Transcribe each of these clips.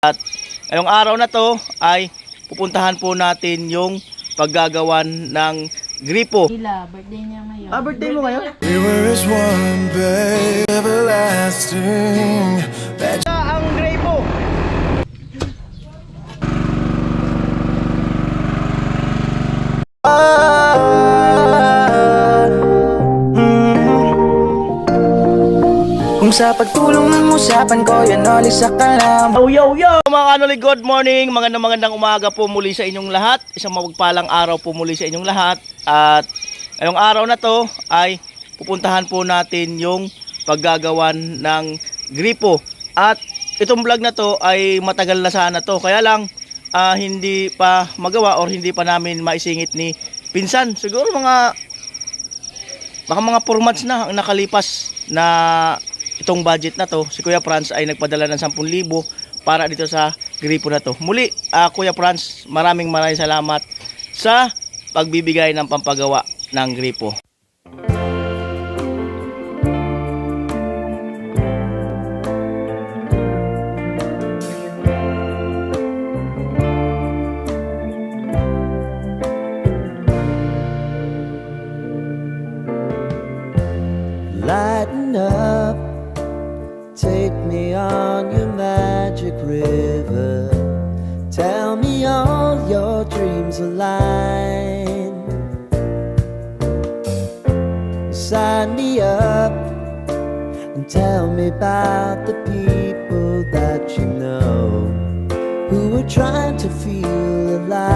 At ngayong araw na to ay pupuntahan po natin yung paggagawan ng gripo. Birthday niya ngayon. Birthday mo ngayon? We were as one, babe, everlasting. Ang gripo. Kung sa pagtulong ng usapan ko, yan oli sa kalam. Yo! Mga kanoli, good morning. Magandang umaga po muli sa inyong lahat. Isang mapagpalang araw po muli sa inyong lahat. At ngayong araw na to ay pupuntahan po natin yung paggagawan ng gripo. At itong vlog na to ay matagal na sana to. Kaya lang hindi pa magawa or hindi pa namin maisingit ni Pinsan. Siguro baka mga 4 months na ang nakalipas na itong budget na to. Si Kuya Franz ay nagpadala ng 10,000 para dito sa gripo na to. Muli, Kuya Franz, maraming salamat sa pagbibigay ng pampagawa ng gripo. Lighten up, take me on your magic river. Tell me all your dreams align. Sign me up and tell me about the people that you know who are trying to feel alive.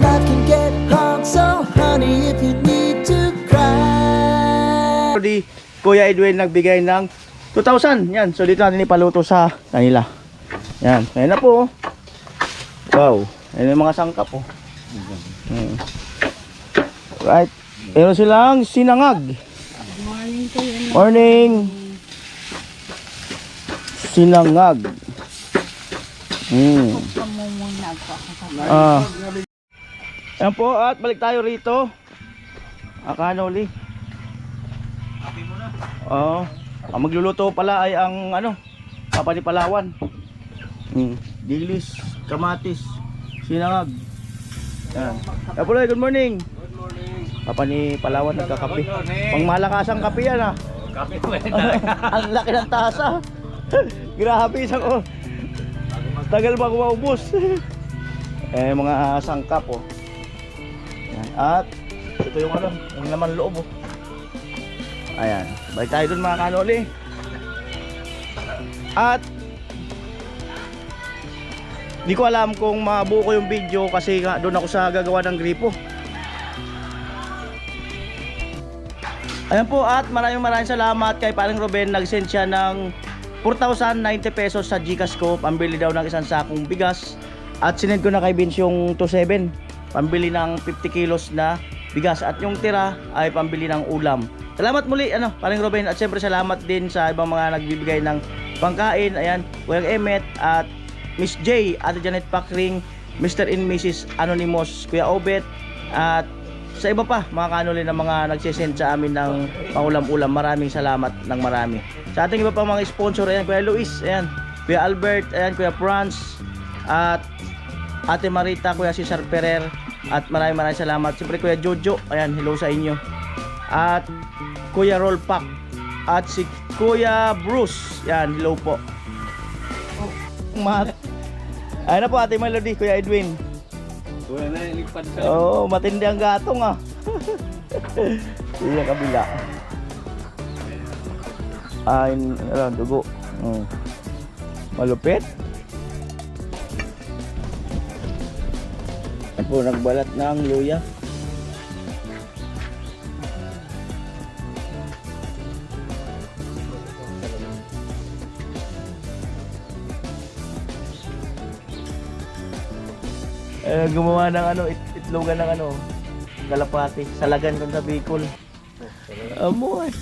Life can get hard, so honey, if you need to cry. Di Kuya Edwin nagbigay ng 2,000. Yan, so dito natin ipaluto sa kanila. Yan, ayan na po. Wow, ayan yung mga sangkap po. Right, meron silang sinangag. Morning kayo. Morning. Sinangag. Pamumuna ko ako. Ayan po, at balik tayo rito. Kanoli. Ang magluluto pala ay ang Papa ni Palawan. Dilis, kamatis, sinangag. Yan. Kapuloy, good morning. Good morning. Papa ni Palawan nagkakape. Pangmalakasang kape yan Kape mo yan. Ang laki ng tasa. Grabe, isang tagal ba maubos. Mga sangkap Yan. At ito yung yung laman loob Ayan, balik tayo dun mga kanoli. At di ko alam kung mabuo ko yung video kasi doon ako sa gagawa ng gripo. Ayan po, at maraming salamat kay Paring Ruben. Nag-send siya ng 4,090 pesos sa GCash ko, pambili daw ng isang sakong bigas. At sinend ko na kay Vince yung 2,700, pambili ng 50 kilos na bigas. At yung tira ay pambili ng ulam. Salamat muli Paring Ruben. At syempre salamat din sa ibang mga nagbibigay ng pangkain. Ayan, Kuya Emet at Miss J, Ate Janet Pakring, Mr. and Mrs. Anonymous, Kuya Obet, at sa iba pa mga kanuli na mga nagsisend sa amin ng pangulam-ulam. Maraming salamat ng marami. Sa ating iba pang mga sponsor, ayan, Kuya Luis, ayan, Kuya Albert, ayan, Kuya Franz, at Ate Marita, Kuya Cesar Ferrer, at maraming salamat. Siyempre Kuya Jojo, ayan, hello sa inyo. At Kuya Rolpak, at si Kuya Bruce, yan, hello po. Ayun na po Ate Melody, Kuya Edwin. Wala na yung ligpad sa Matindi ang gatong Iya kabila. Dugo. Malupit. Yan po, nagbalat ng luya. Gumawa ng itlogan ng kalapati, salagan doon sa Bicol. Amoy.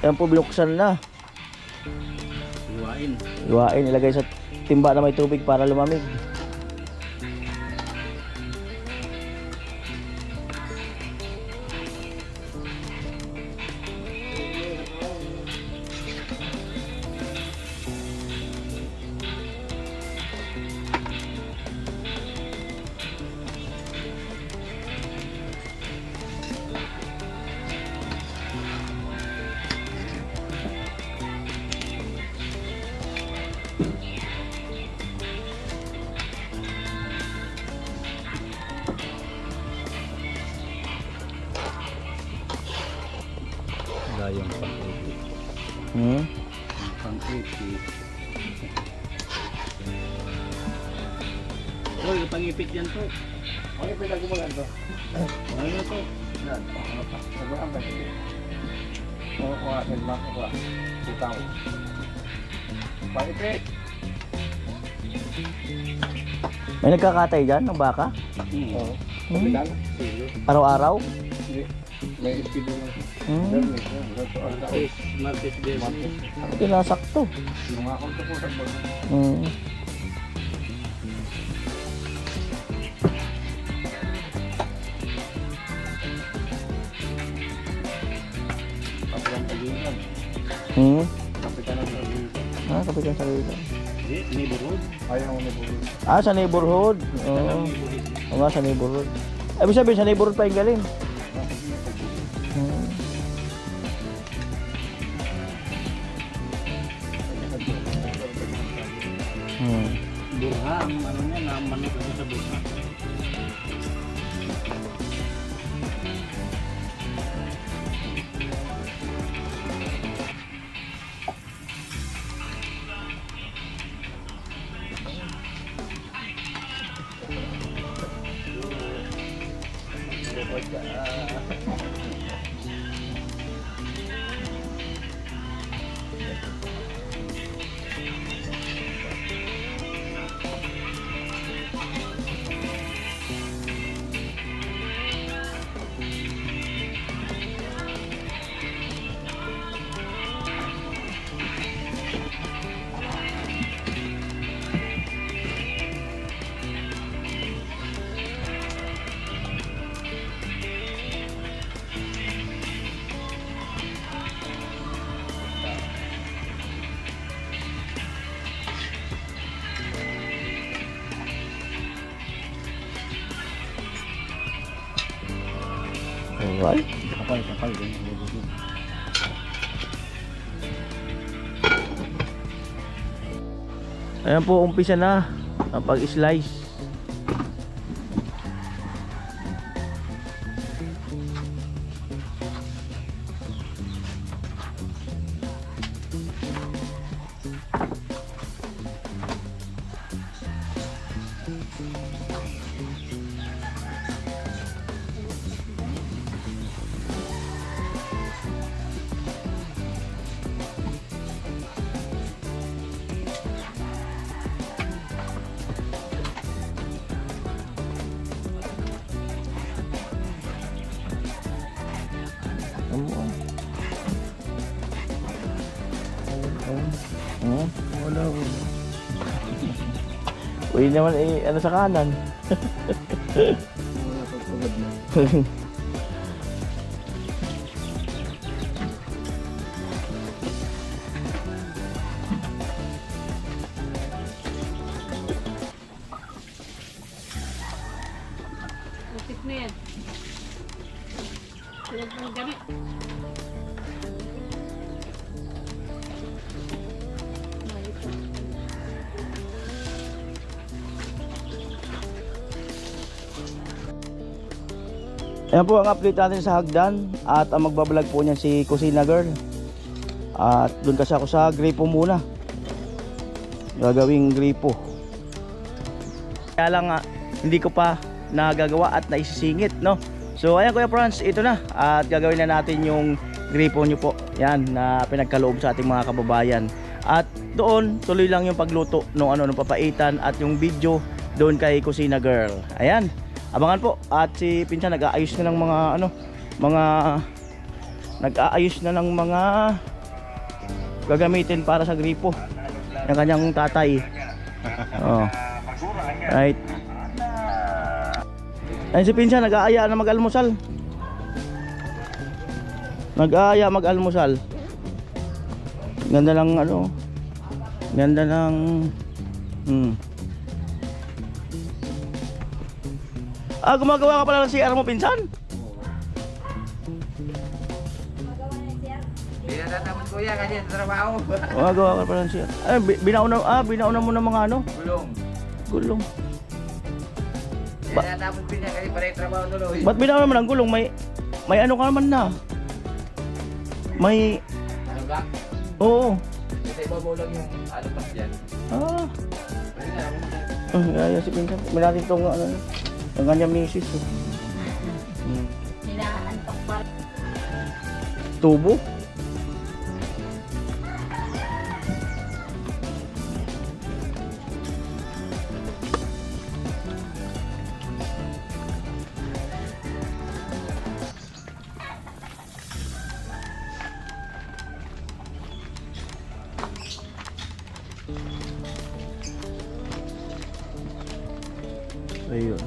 Yan po, binuksan na. Iwain, ilagay sa timba na may tubig para lumamig. yung pang-ipit. Hmm? Pang-ipit. Uy, pang-ipit yan to. Pang-ipit ako ba ganito? Ano to? Yan. Sabuhan ba ito? Oo, kuha. Silmak ko kuha. Sitaw. Pang-ipit. May nagkakatay dyan ng baka? Oo. Kapitan. Silo. Araw-araw? May ispido lang. Hmm. Martes, Biyernes. Tinasakto. Yung akong tupusan mo. Hmm. Kapitan Tagilan. Hmm. Kapitan ng Tagilan. Ah, kapitan sa rito. Hindi, neighborhood. Ayaw mo nabulog. Ah, sa neighborhood. Oo. Oo nga, sa neighborhood. Ibig sabihin, sa neighborhood pa yung galing. Hmm. Hmm. Burha, ang ano niya, namanok ako sa burha. Alright. Kapal din. Ayan po, umpisa na ang pag-slice. Wala. Uy naman ano sa kanan. Wala pagpagod na. Utik na yan. Huwag mong gamit. Ayan po ang update natin sa hagdan. At ang magbablog po niyan si Kusina Girl. At doon kasi ako sa gripo muna. Gagawing gripo. Kaya lang hindi ko pa nagagawa at naisisingit, no? So ayan Kuya Franz, ito na. At gagawin na natin yung gripo nyo po. Yan, na pinagkaloob sa ating mga kababayan. At doon, tuloy lang yung pagluto nung papaitan at yung video doon kay Kusina Girl. Ayan. Abangan po. At si Pinsan nag-aayos na ng nag-aayos na ng mga gagamitin para sa gripo ng kanyang tatay. Oh. Right. Ayun si Pinsan nag-aaya na mag-almusal. Nag-aaya mag-almusal. Ganda ng ganda ng gumagawa ka pala ng CR mo, Pinsan? Hindi na tatapos kuya kasi sa trabaho. Gumagawa ka pala ng CR. Binauna mo ng mga Gulong. gulong. Hindi na tatapos pinya kasi para yung trabaho tuloy. Ba't binauna mo ng gulong? May ano ka naman na? May... Ano ba? Oo. Kasi ibabaw lang yung ano pas yan. Ah. Ano na, Ay, si Pinsan. May natin itong ano, ang kanyang misis. Eh. Hinaantok pa. Tubo. Ayun.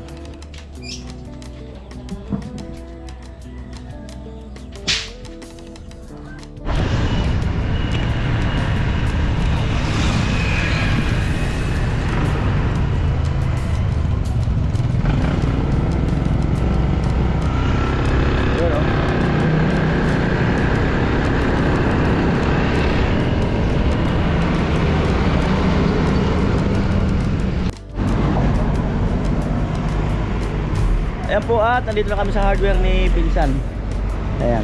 Ayun, oh. Ayan po at nandito na kami sa hardware ni Pinsan. Ayan.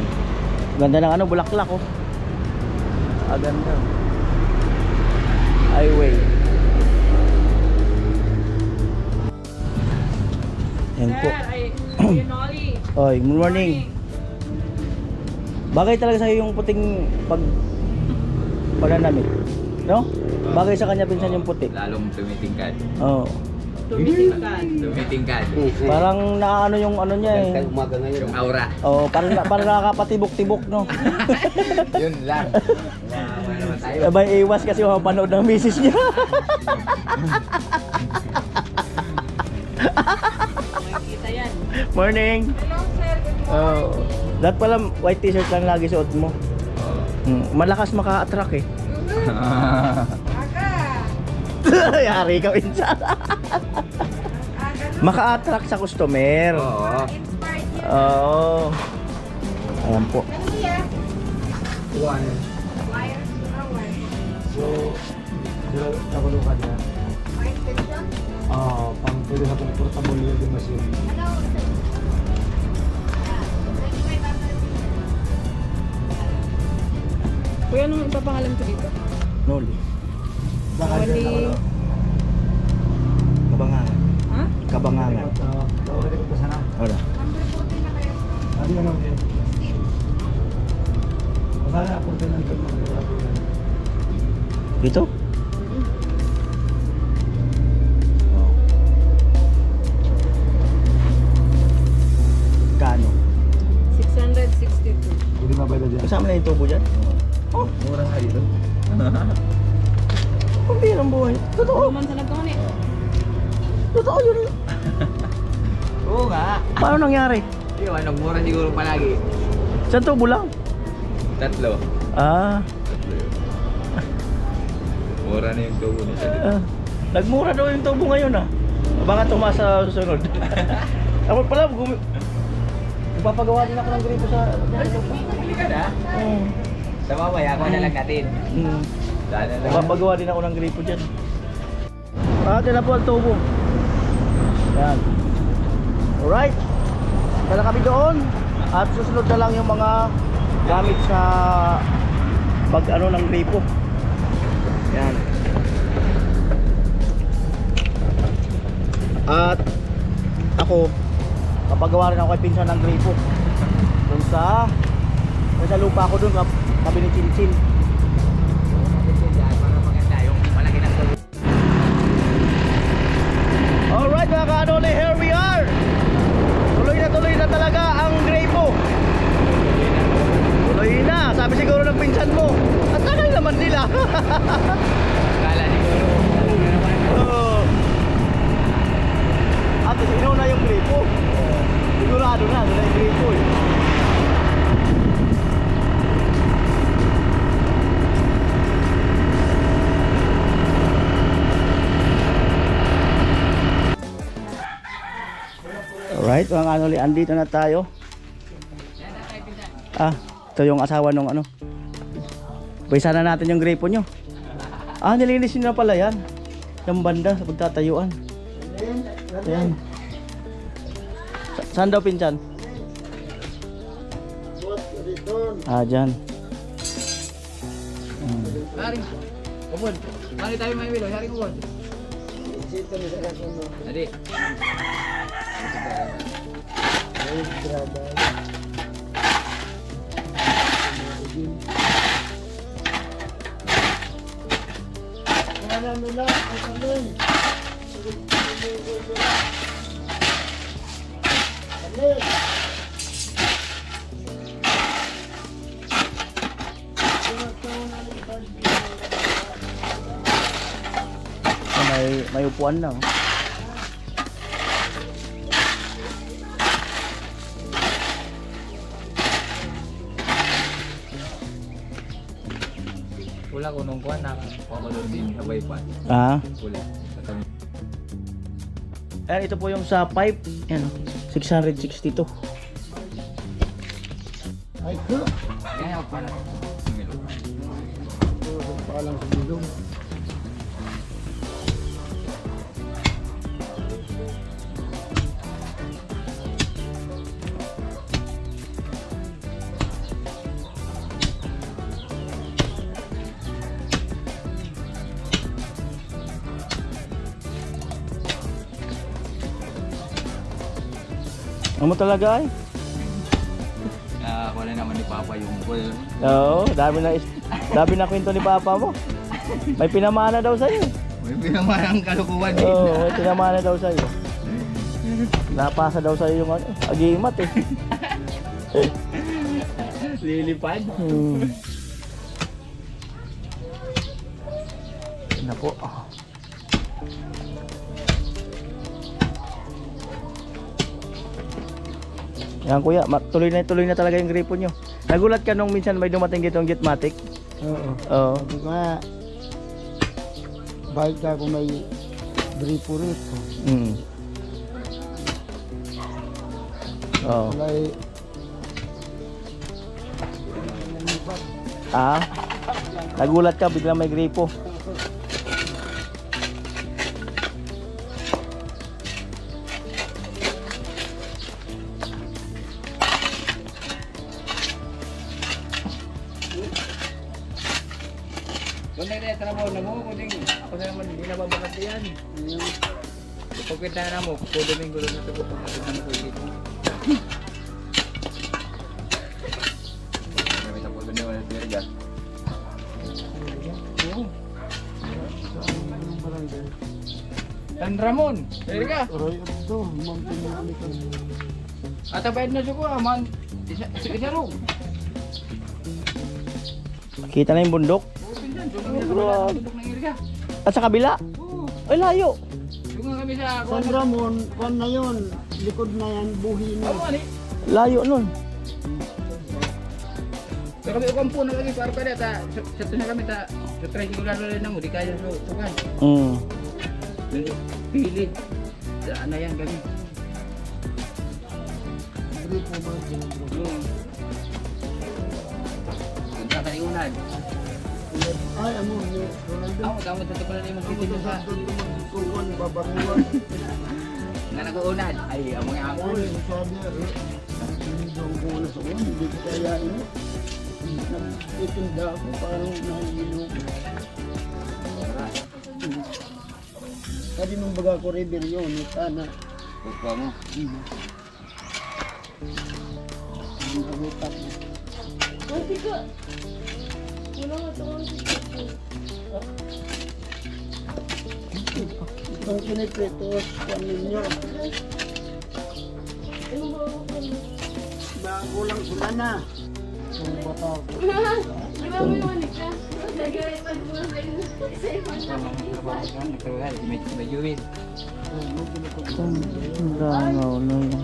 Ganda ng ano, bulaklak oh. Ah, ganda. Highway. Ayan po. Sir, ay, Kuya Nolly. Oy, good morning. Bagay talaga sa yung puting pagdadamit. No? Bagay sa kanya Pinsan yung puti. lalong tumitingkad. Oo. Tumitingkad. Tumitingkad. Parang naano yung ano niya eh. Kaya umaga ngayon. Yung aura. Oh, parang nakakapatibok-tibok no. Yun lang. Wala naman tayo. Sabay iwas kasi mapanood ng misis niya. Makikita yan. Morning. Hello, sir. Good Oh, lahat pala white t-shirt lang lagi suot mo. Malakas maka-attract eh. Yari ka Pinsan. Maka-attract sa customer. Oo. Oo. Ayan po. Nakulukan niya. Pang pwede sa itong portable yung machine. Kuya, anong ipapangalan ko dito? Noli. Nolly. Kabangangan. Ha? Kabangangan. Ulit ko sana. Wala. Ano yan ang din? Masala ako din ang Dito? Kano? 662. Hindi mabayad dyan. Kasama na yung tubo dyan? Oh, Mura nga dito. ang birang buhay. Totoo. Naman sa nagkaman eh. Totoo yun. Oo nga. Paano nangyari? Yun, nagmura siguro palagi. Saan tubo lang? 3. Ah, 3 yun. Mura na yung tubo nito. nagmura daw yung tubo ngayon ah. Baka tumaas sa susunod. Ako pala, magpapagawa din ako ng gripo sa... Hindi ka na. Sa mamaya, ako na lang natin. Sana lang. Magpapagawa din ako ng gripo dyan. Atin na po ang tubo. Yan. Alright. Kala kami doon. At susunod na lang yung mga gamit sa pag ano ng gripo. Yan. At ako papagawa rin ako kay Pinsan ng gripo. Doon sa lupa ko doon, kami ni Chinchin. Para maganda yung malaki ng tubo. Alright mga ka-Anoli, here we are. Tuloy na talaga ang gripo. Tuloy na, sabi siguro ng pinsan mo. At tagal naman nila. Akala siguro. Oo. At inuna yung gripo. Sigurado na yung gripo eh. Alright mga Anoli, andito na tayo. Ito yung asawa nung ano. Pwesa na natin yung gripo nyo. Nilinis nyo na pala yan. Yung banda sa pagtatayuan. Ayan. Saan daw Pinsan? Dyan. Hari. Kupon. Mari tayo may bilo. Hari kupon. Sito ni sa kuno. Adi. Ay, grada. Mana nila ay kami. May upuan na. Oh. Pula ko nung kuan na. Pabalor din sabay pa. Ah. Pula. Ayan, ito po yung sa pipe. Ayan, 662. Ay, ko. Kaya ako pala. Milo. Palang sa bilong. Ano mo talaga ay? Wala naman ni Papa yung pool. Oo, dami na kwento ni Papa mo. May pinamana daw sa'yo. May pinamarang kalukuhan din. Oo, may pinamana daw sa'yo. Napasa daw sa'yo yung ano, agimat eh. Lilipad. Yan na po. Yan kuya, tuloy na talaga yung gripo nyo. Nagulat ka nung minsan may dumating gitong Gitmatic? Oo. Oo. Sabi ko nga, balik ka kung may gripo rito. Oo. Wala eh, Ah? Nagulat ka, biglang may gripo. Kung nagtatrabaho na mo, kundi ako na naman, hindi na babakas yan. Pagkita na mo, po Domingo na ito kung pagkita ko dito. Kami sa puso niyo, wala siya. San Ramon, dari ka? Roy Abdo, mountain na kami ka. At abayad na siya ko, man. Isa ro. Kita na yung bundok. Duduk ng irga. At sa kabila. Ay, layo. Yung nga kami sa... San Ramon, kwan na yun. Likod na yan, buhi na. Oo, ano eh. Layo nun. So kami ukampo na lagi para pala ta sa to na kami ta sa tricycle lalo na mo di kaya so tukan. Pilit. Ano yan kami. Gripo mountain. Punta tayo unad. Ay, amo, ni Ronaldo. Ako tama sa pala ni mo dito sa Kuwan, babaruan. nga nag-uunad. Ay ang mga amo. Ay, sabi, hindi daw ko na sa uwan, hindi ko kaya ino. Nagtitinda ako, parang nahihilo. Sabi nung baga ko rebellion, sana. Kukuha mo. Nagutak mo. Itong kinipretos, kwan ninyo. Magulang sila na. Kung bata ko. May juwid. Langaw na yun.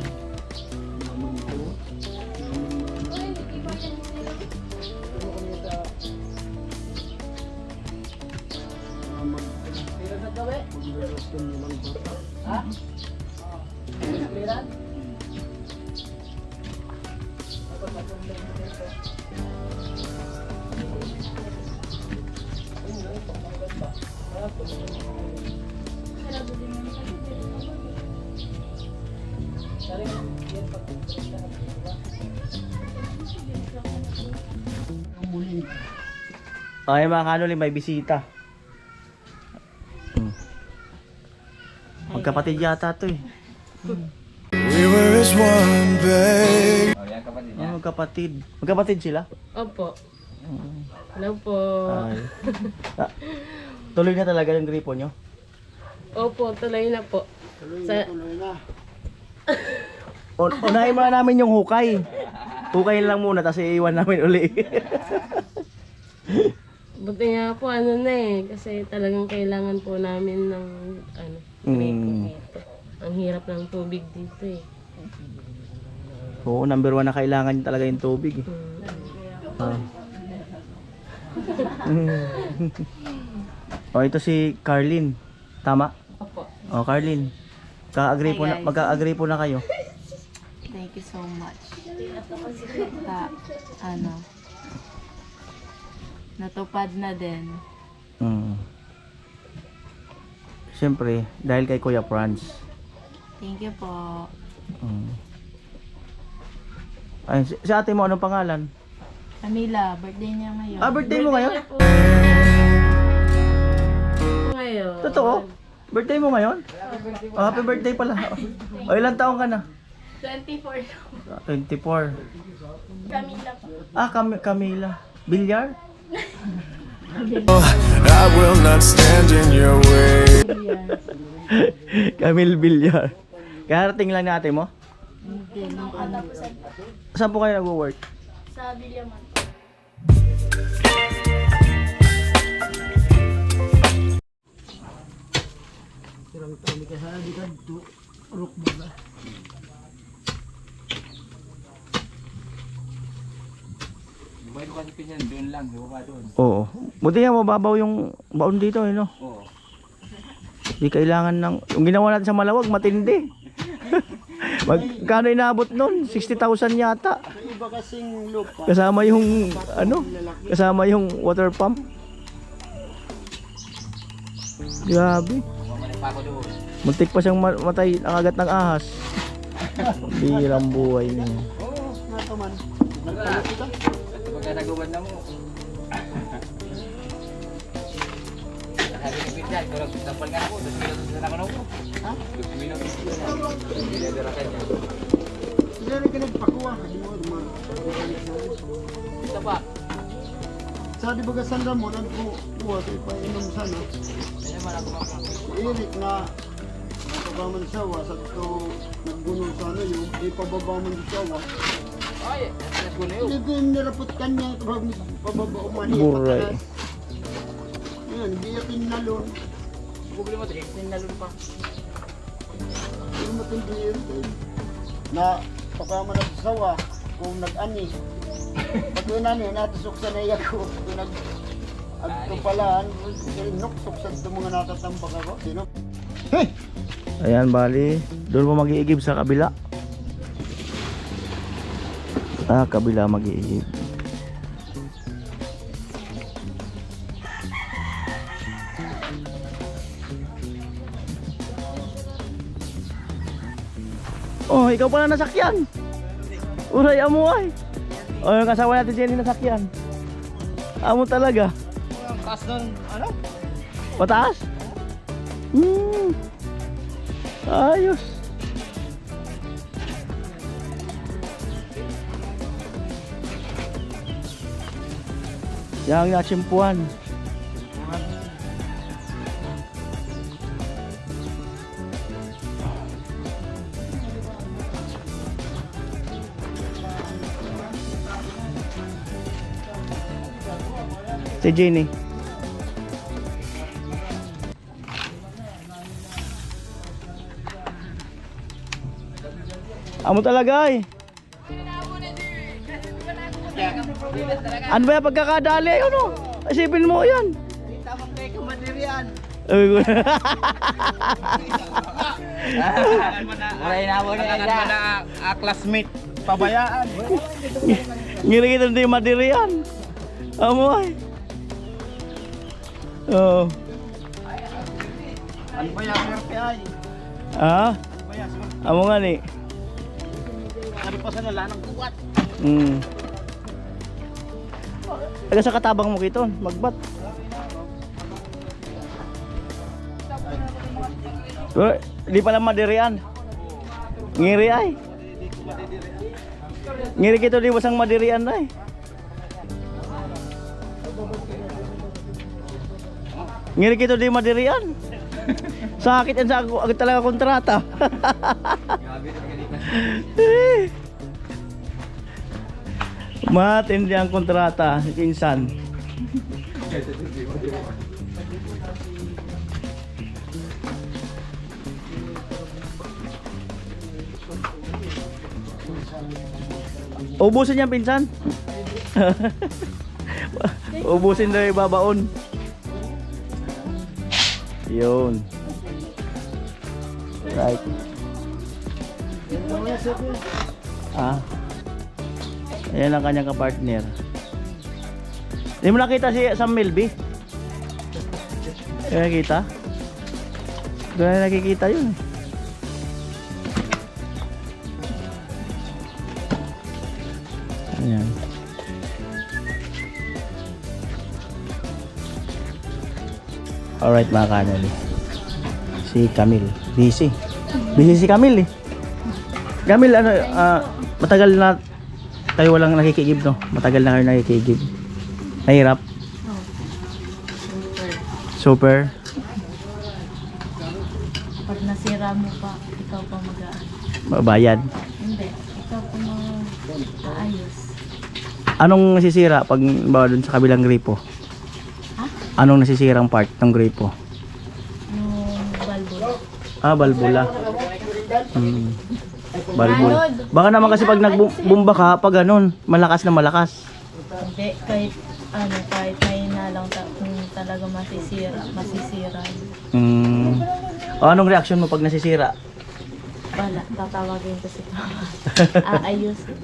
Ay mga kanuli, may bisita. Magkapatid yata to eh. We were as one, babe. Oh, yan kapatid niya. Magkapatid. Magkapatid sila? Opo. Hello po. Ay. Tuloy na talaga yung gripo nyo? Opo, tuloy na po. Sa, Unahin muna namin yung hukay. Hukay lang muna, tapos iiwan namin uli. buti nga po ano na eh. Kasi talagang kailangan po namin ng gripo dito. Ang hirap ng tubig dito eh. Oo, number 1 na kailangan talaga yung tubig. Ah. Oh, ito si Carlin. Tama? Opo. Oh, Carlin. Ka-agree po na, magka-agree po na kayo. Thank you so much. Natupad na din. Siyempre, dahil kay Kuya Franz. Thank you po. Ay, si ate mo, anong pangalan? Camila, birthday niya ngayon. Ah, birthday mo ngayon? Ngayon. Totoo? Birthday mo ngayon? Oh, happy birthday pala. O, ilang taong ka na? 24. 24. Camila po. Ah, Camila. Bilyar? I will not stand in your way. Camille Bilyar. Karating lang natin mo? Hindi, nung ano po Saan po kayo nag-work? sa Bilyaman. Buhay ko kasi pinyan, doon lang, di ba doon? Oo. Buti nga mababaw yung baon dito, eh, no? Oo. Hindi kailangan ng... Yung ginawa natin sa Malawag, matindi. Magkano inabot nun? 60,000 yata. Iba kasing lupa. Kasama yung, ano? Kasama yung water pump. Grabe. Bumalik pa ako doon. Muntik pa siyang matay ang agat ng ahas. Birang buhay niya. Oo, nga man. Pagka nagubad na mo. Sabi ni Pinsan, kurang tampal nga ako, 2 minutos na ako ko. Ha? 2 minutos na ako. Dinadarakan niya. Sila rin ka nagpakuha. Hindi mo, Ito pa. Sabi ba kasan mo, nagkuha sa ipainom sana. Ano naman ako mga. Irik na napabaman sawa sa ito naggunong sana yung ipababaman di sawa. Ay, alas ko na yun. Hindi ko yung nirapot kanya pababa umani. Buray. Yan, hindi yakin nalon. Bubili mo, 3 nalun pa. Hindi matindi yun. Na papaman na sa sawa kung nag-ani. Pag yun ani, natusok sa naiya ko. Kung nag-agtupalaan, nuksok sa ito mga natatambak ako. Sino? Hey! Ayan, bali. Doon mo mag-iigib sa kabila. Ah, kabila mag-iigib. Oh, ikaw pala nasakyan. Uray, amo ay. Oh, yung kasama natin Jenny nasakyan. Amo talaga. Ang taas nun, ano? Pataas? Ayos. Yang natsimpuan. Si Jenny. Amo talaga eh. Ano ba yung pagkakadali? Ano? Isipin mo yan. Tamang kay kamadirian. Muray na mo niya siya. Classmate. Pabayaan. Ngiri-ngiri hindi madirian. Amo ay. Oo. Ano ba yung RPI? Ah? Ano ba yan? Amo nga ni. Ano pa sa nalanang kuwat? taga sa katabang mo kiton, magbat. Di pala madirian. Ngiri ay. Ngiri kito di basang madirian ay. Ngiri kito di madirian. Sakit yan sa ako, agad talaga kontrata. Matindi ang kontrata, pinsan. Ubusin niya pinsan. Ubusin daw ibabaon. Yun. Right. Ayan ang kanyang kapartner. Hindi mo nakita si Sam Melby? Hindi nakita? Doon na nakikita yun. Ayan. Alright mga kanali. Si Camille. Busy. Busy si Camille eh. Camille ano, matagal na tayo walang nakikigib no? Matagal na kayo nakikigib. Nahirap? Super. Pag nasira mo pa, ikaw pa Mabayad. Hindi, ikaw pa maayos. Anong nasisira pag bawa dun sa kabilang gripo? Ha? Anong nasisirang part ng gripo? Yung balbula. Balbula. Balbula. Baka naman kasi pag nagbumba ka, pag ganun, malakas na malakas. Hindi, kahit kahit may nalang kung talaga masisira. Anong reaction mo pag nasisira? Wala, tatawagin ko si Papa. Aayusin.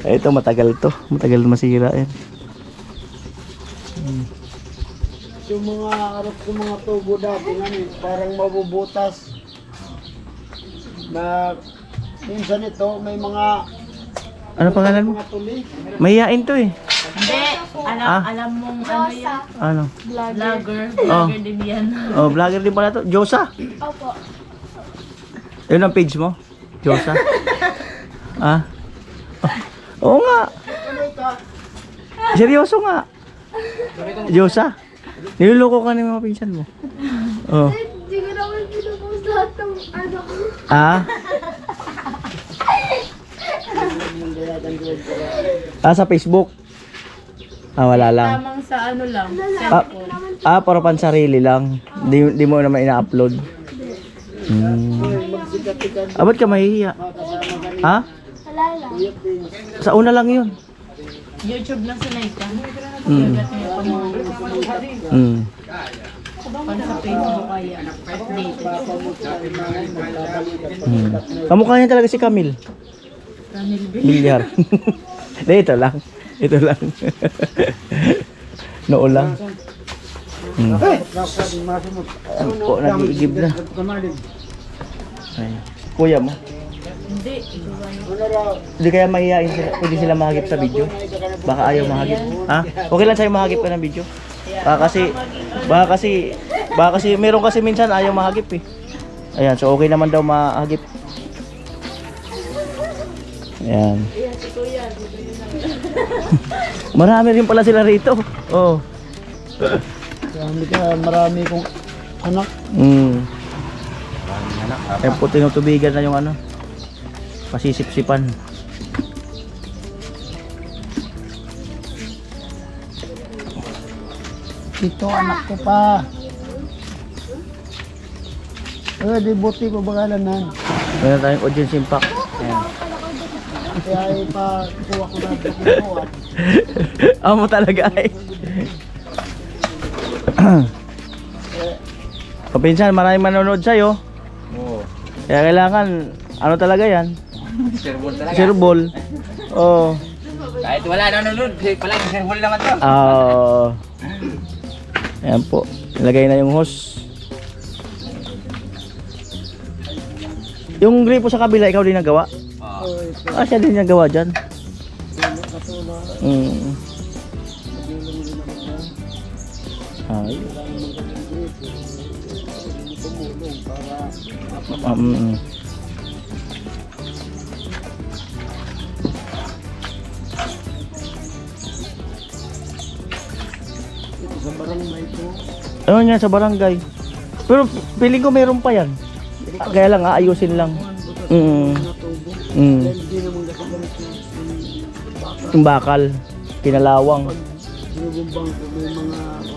Ito matagal to. Matagal masira yan. Yung mga harap ng mga tubo dati parang mabubutas. Na minsan ito may mga Ano pangalan mo? mga tuli. Mahihain to eh. Hindi, alam mong ano yan? Ano? Vlogger din yan. Oh, vlogger din pala to. Josa. Opo. Yun ang page mo? Josa. Oo nga. Seryoso nga. Josa. Niloloko ka ng mga pinsan mo. Oh. Hindi ko naman pinupost lahat ng ano ko. Sa Facebook. Wala lang. Tamang sa ano lang. Para pansarili lang. Di mo naman ina-upload. Ba't ka mahihiya? Ha? Wala lang. Sa una lang yun. YouTube lang sa Laika. Mm. Pag sa Facebook kaya updated. Kamukha niya talaga si Camille. Camille B. Bilyar. Ito lang. Ito lang. Noo lang. Po, nag-iigib na. Ay. Kuya mo? Hindi. Hindi kaya mahihain sila. Pwede sila mahagip sa video. Baka ayaw mahagip. Ha? Okay lang sa'yo mahagip ka ng video. Baka kasi meron kasi minsan ayaw mahagip eh. Ayan, so okay naman daw mahagip. Ayan. Marami rin pala sila rito. Oh. Marami kong anak. Ayan po, tinutubigan na yung ano. Pasisip-sipan. Ito anak ko pa. Di buti ko bakalan nan. Meron tayong audience impact. Ayan. Kaya kuha ko na dito. Amo talaga ay. Kapinsan, maraming manonood sa'yo. Oo. Kaya kailangan, ano talaga yan? Serbol talaga. Serbol. Oh. Kahit wala nanonood, palagi serbol naman to. Ayan po. Nilagay na yung hose. Yung gripo sa kabila, ikaw din nagawa? Siya din nagawa dyan. ito na Mm. nagulong din ako na. Ay. Kailangan magaling grip. Tumulong para ito sa barangay ko. Ayun yan sa barangay. Pero feeling ko meron pa yan. Kaya lang aayusin lang. Mm. Natubo. Mm. Dahil di naman kasi ganito yung baka. Yung bakal. Kinalawang. Sinubumbang ko may mga ano,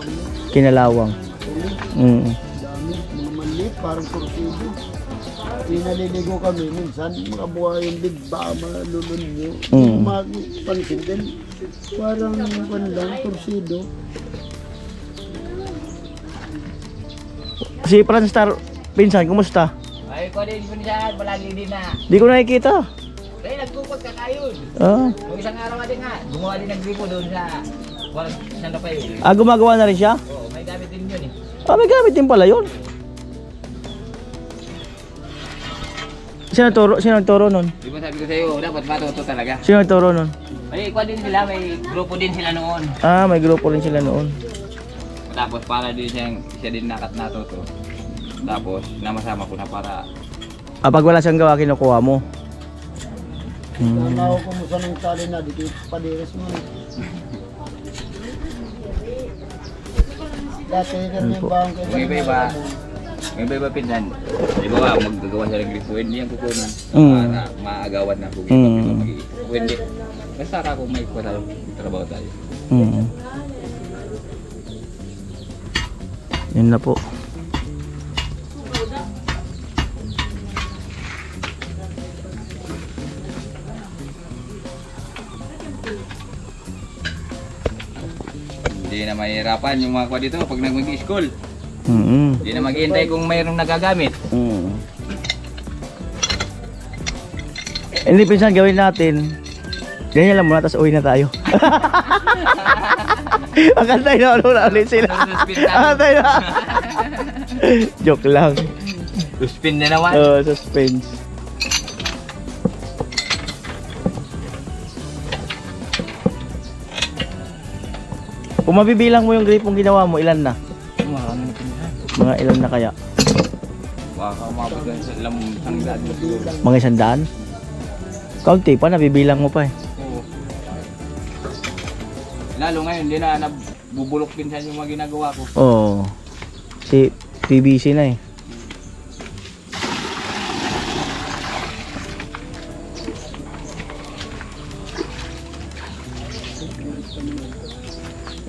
Kinalawang. tuloy. Mm. Dami, mga maliit, parang torpedo. Pinaliligo kami, minsan mga buhay yung bigba, malulun nyo. Mm. Magpansin din, parang lang, torpedo. Si Franstar, pinsan, kumusta? Ay, ko din pinsan, palagi din na. Di ko nakikita. Kaya nagkukot ka kayo. Ah. Nung isang araw din nga, gumawa din ng gripo doon sa Santa Fe. Ah, gumagawa na rin siya? Oo, may gamit din yun eh. Ah, may gamit din pala yun. Sino nagturo nun? Di ba sabi ko sa'yo, dapat matuto talaga. Sino nagturo nun? May ikuha din sila, may grupo din sila noon. Ah, may grupo rin sila noon. Tapos para din siya din natuto. Tapos namasama ko na para Ah, pag wala siyang gawa, kinukuha mo. Nanaw ko mo sa ng tali na, dito padiris mo. Dati ganun yung bahang kayo. may iba pinsan. Di ba maggagawa siya ng gripo, hindi yan kukunan. Mm. Para maagawan na kung Mm. hindi. Basta ka kung may ikuha tayo, trabaho tayo. Mm. Yun na po. Hindi na mahirapan yung mga kuha dito pag nag-mag-school. Mm. Hindi na maghihintay kung mayroong nagagamit. Mm. Hindi, pinsan, gawin natin. Ganyan lang muna, tapos uwi na tayo. Akantay na ulit sila. Akantay na. Joke lang. Suspend na naman. Suspense. Kung mabibilang mo yung gripong ginawa mo, ilan na? Marami na pinsan. Mga ilan na kaya? Baka umabot lang sa isang daan na siguro. Mga 100? Kaunti pa, nabibilang mo pa eh. Oo. Lalo ngayon, hindi na nabubulok pinsan yung mga ginagawa ko. Oo. Si PBC na eh.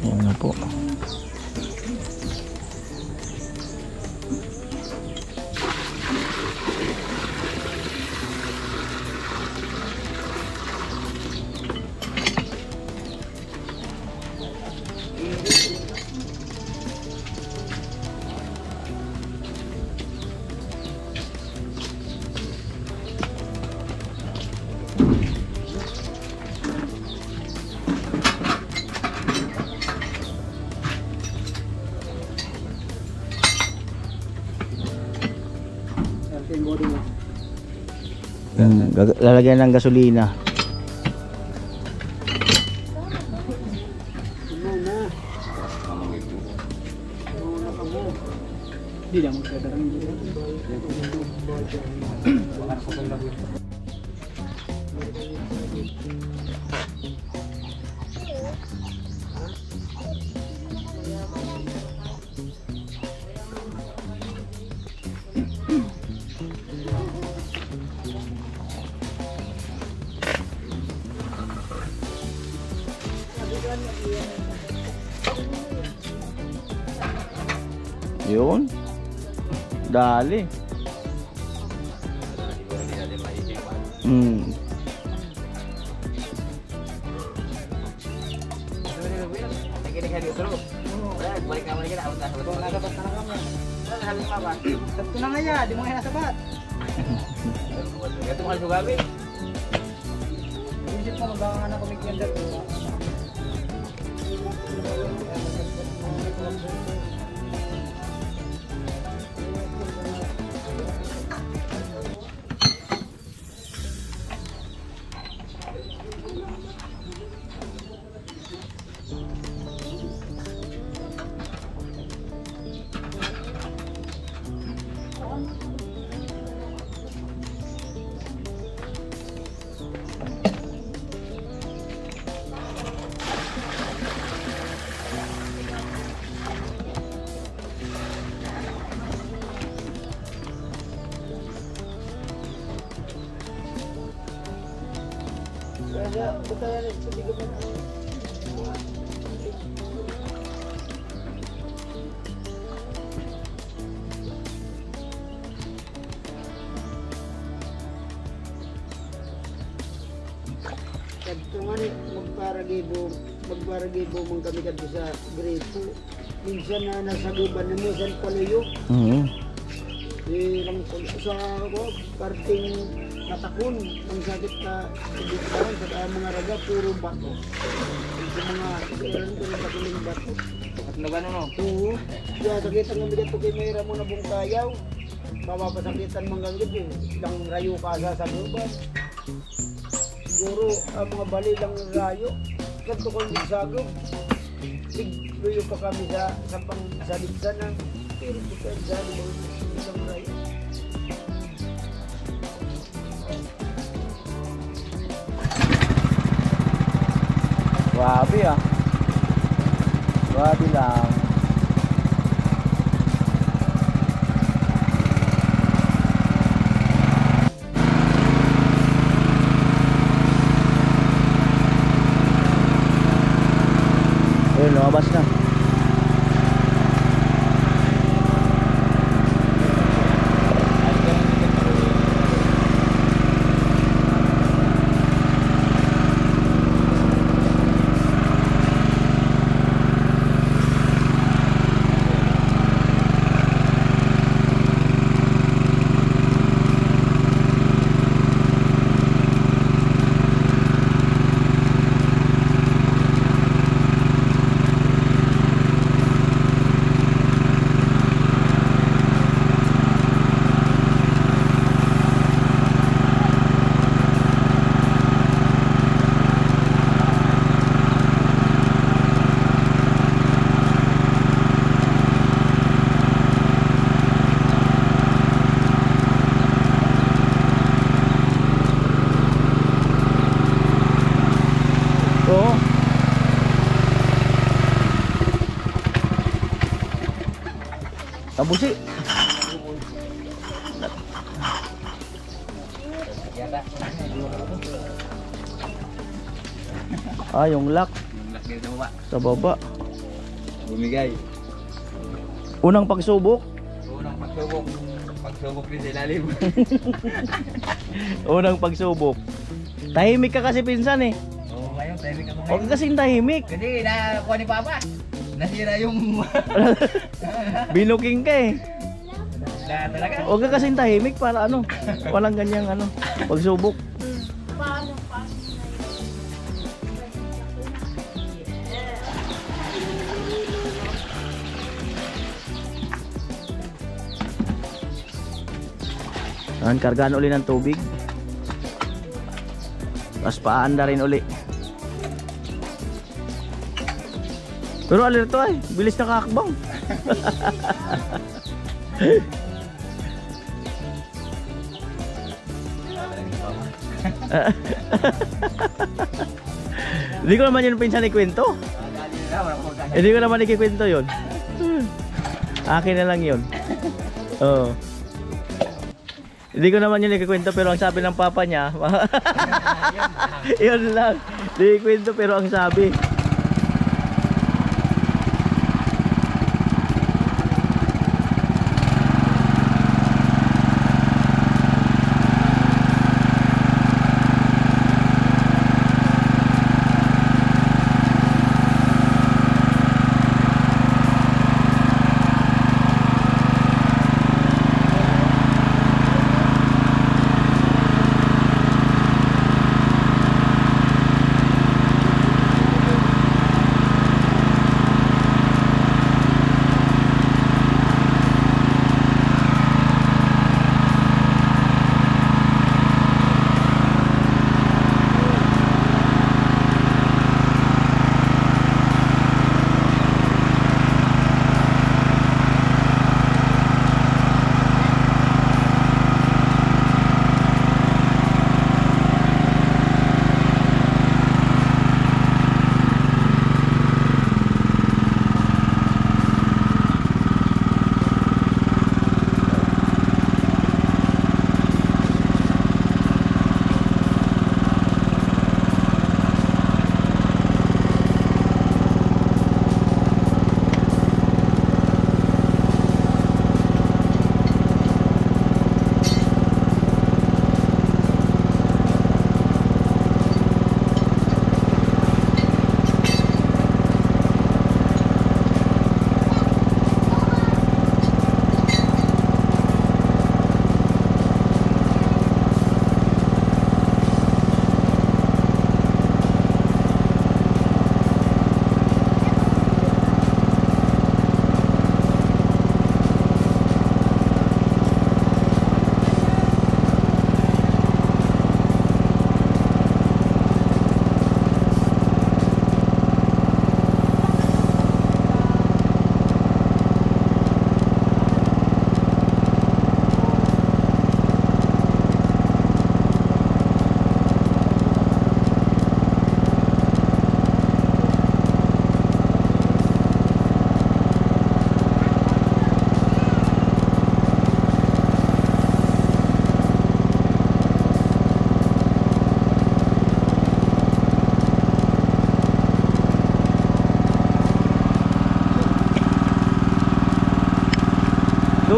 Ayan na po. Ating body mo. Lalagyan ng gasolina. Hindi na magkadarang dito. Yun. Dali. Hmm. Ito na nga yan, di mo kaya nasabat. Ito mga sugabin. Isip mo, magkakahan ako may kenda to. tayo rin. Sabi ko na. Kadto nga ni magparagibo man kami kadto sa Grepo. Minsan na nasa guban na mo sa paluyo. Lang sa ako, parting natakon. Ang sakit na ibigtawan sa mga raga, puro bato. Sa mga ilan ko na takuling bato. At nagano no? Oo. Kaya sakitan ng bigat ko kay Mayra mo na bungkayaw. Mapapasakitan mong ganggit eh. Ilang rayo ka sa guban. Siguro ang mga bali lang ng rayo. Kanto ko yung sagog. Tigluyo pa kami sa pangsalibsan na. Pero kita sa isang rayo. Grabe ah. Grabe lang. Ayun, lumabas na. Oo. Tabusi. Yata. Yung lock Yung laki sa baba. sa baba. Bumigay. Unang pagsubok. Unang pagsubok. Pagsubok din sa ilalim. Unang pagsubok. Tahimik ka kasi pinsan eh. Oo, ngayon, tahimik ako Huwag ka kasing tahimik. Kasi nakuha ni Papa. Nasira yung... Binuking ka eh. na talaga. Huwag ka kasing tahimik para ano. Walang ganyang ano. Pagsubok. Paano? Kargaan uli ng tubig. Tapos paanda rin uli. Pero alerto ay, bilis nakakbang. Hindi ko naman yun pinsan ikwento. Hindi ko naman ikikwento yun. Akin na lang yun. Oo. Hindi ko naman yun ikikwento pero ang sabi ng papa niya yun lang. Hindi ikwento pero ang sabi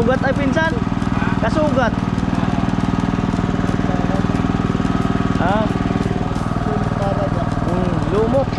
Sugat ay pinsan. Kasugat. Ah, Para dyan. lumok.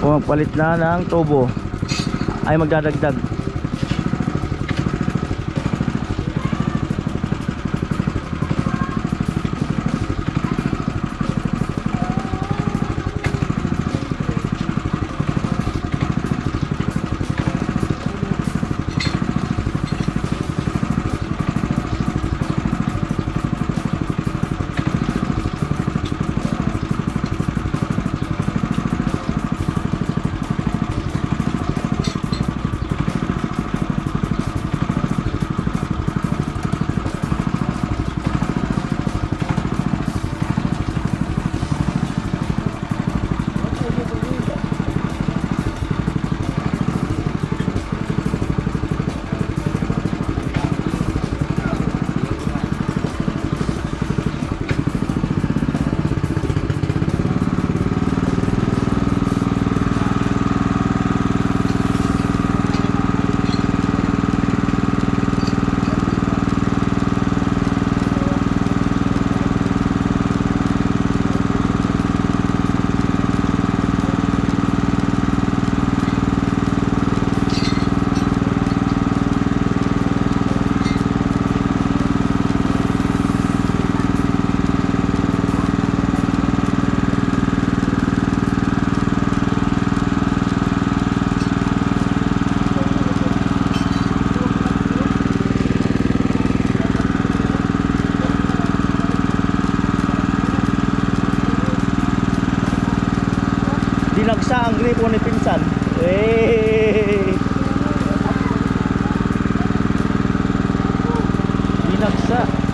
Kung magpalit na ng tubo ay magdadagdag. Dinagsa ang gripo ni pinsan. Dinagsa.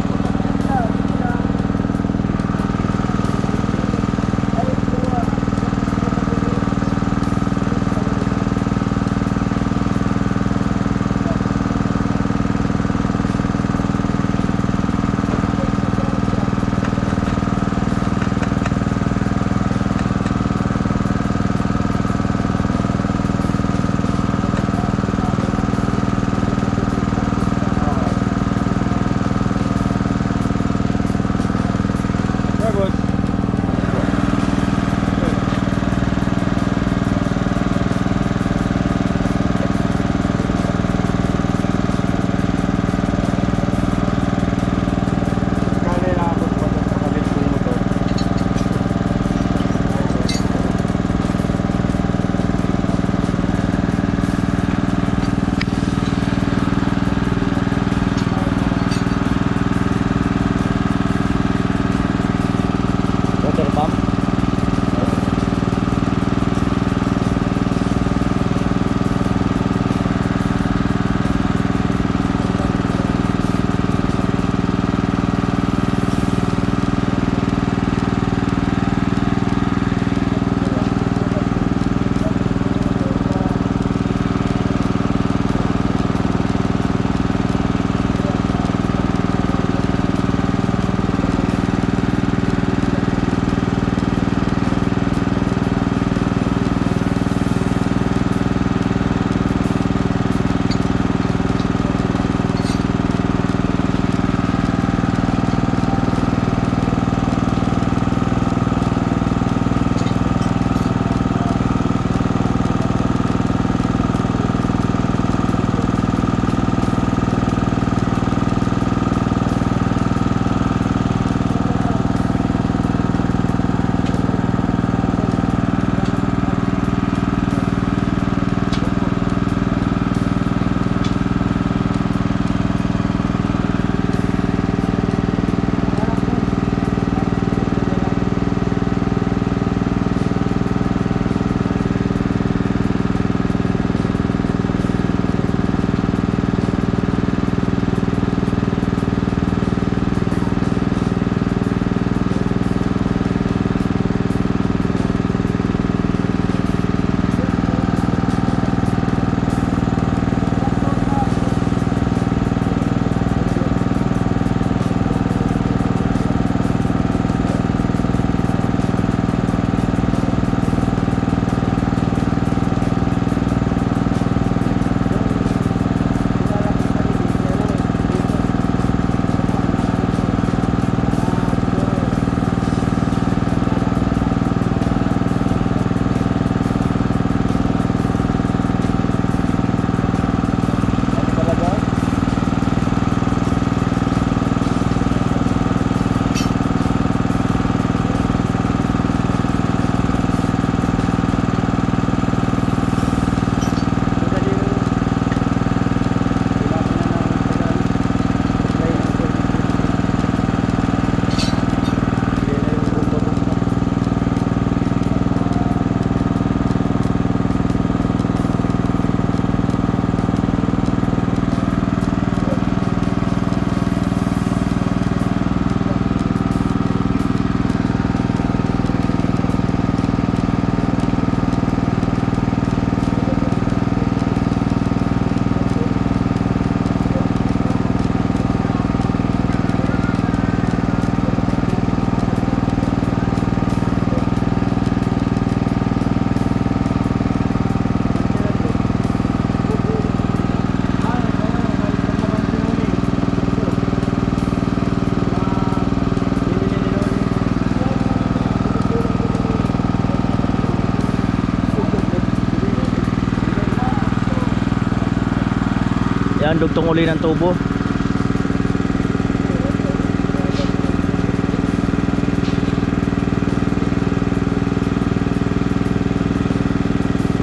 Yan, dugtong uli ng tubo.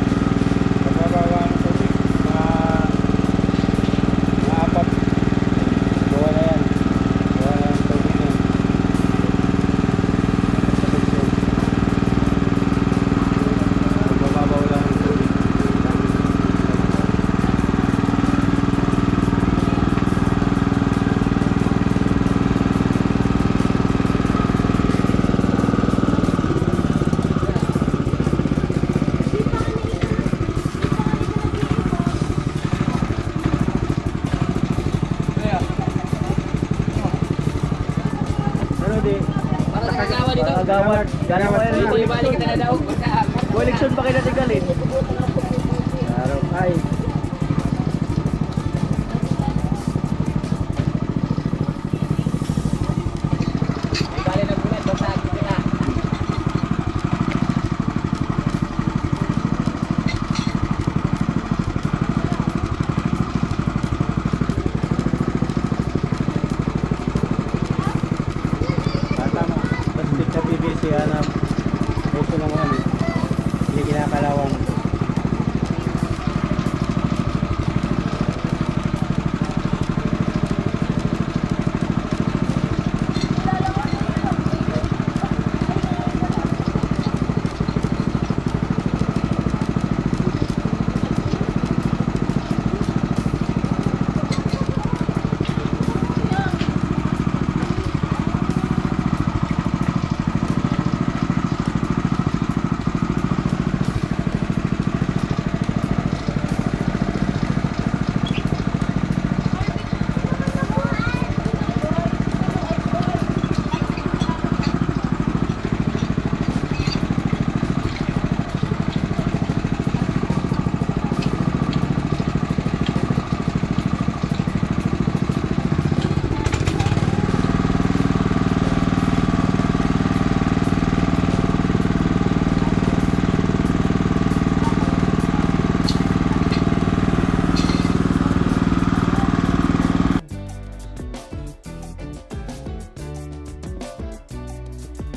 Pagbabawa ng tubig, maapat. Gawa na yan. Gawa na ng tubig yan. Pagbabawa lang ng tubig. Ano di? Para sa kagawa dito. Agawad. Gano'n mo Dito yun. ibalik kita na daw. Eleksyon pa kayo natigalin. Araw ay.